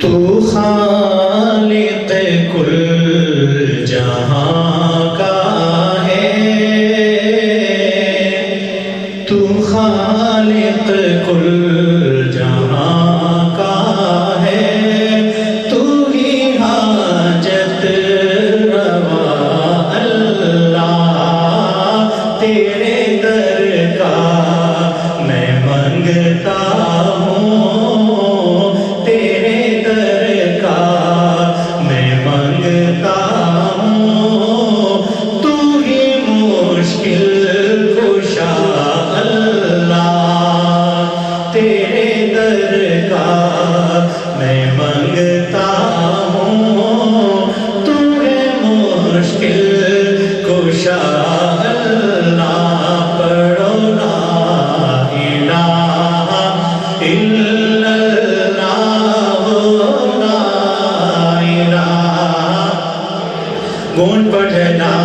تو خالق کل جہاں کا ہے، تو خالق کل جہاں کا ہے، تو ہی حاجت روا اللہ، تیرے در کا میں منگتا ہوں، تیرے در کا میں منگتا ہوں، تو ہی مشکل کشا اللہ، تیرے در کا میں منگتا ہوں، تو ہے مشکل کشا اللہ۔ پڑھو لا الہ الا اللہ، لا الہ، گون پڑھ لا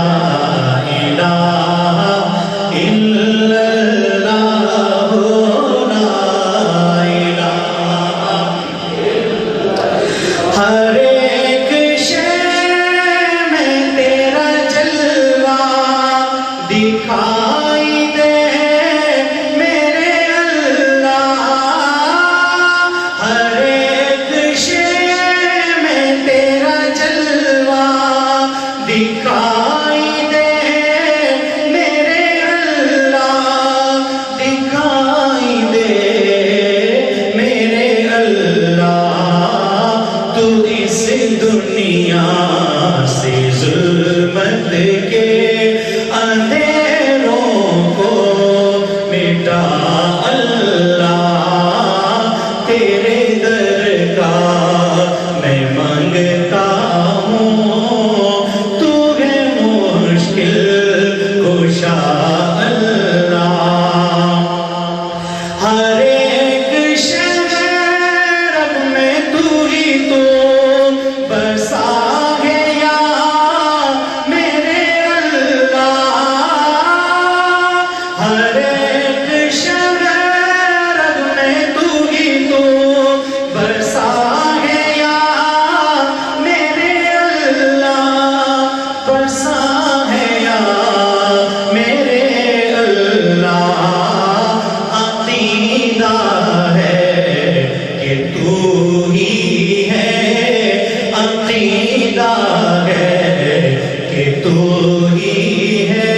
الہ الا اللہ، لا الہ۔ ہر ایک شے میں تیرا جلوہ دکھائی دے میرے اللہ، ہر ایک شے میں تیرا جلوہ دکھائی دے میرے اللہ، دکھائی دے میرے اللہ، تو اس دنیا سے ظلمت کے اندھیروں کو مٹا اللہ، تیرے در کا میں منگتا ہوں، تو ہے مشکل کشا اللہ۔ ہر ایک شہر میں تو ہی تو بسا ہے یا میرے اللہ، ہر ایک شہر میں تو ہی تو بسا ہے یا میرے اللہ، بسا ہے یا میرے اللہ، عقیدہ ہے کہ تو ہی ہے، عقیدہ ہے کہ تو ہی ہے،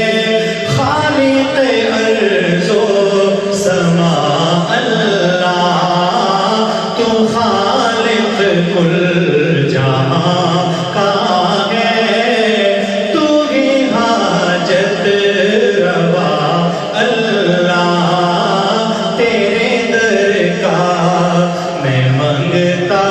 خالق ارض و سما اللہ، تو خالق کل جہاں کا ہے، تو ہی حاجت روا اللہ، تیرے در کا میں منگتا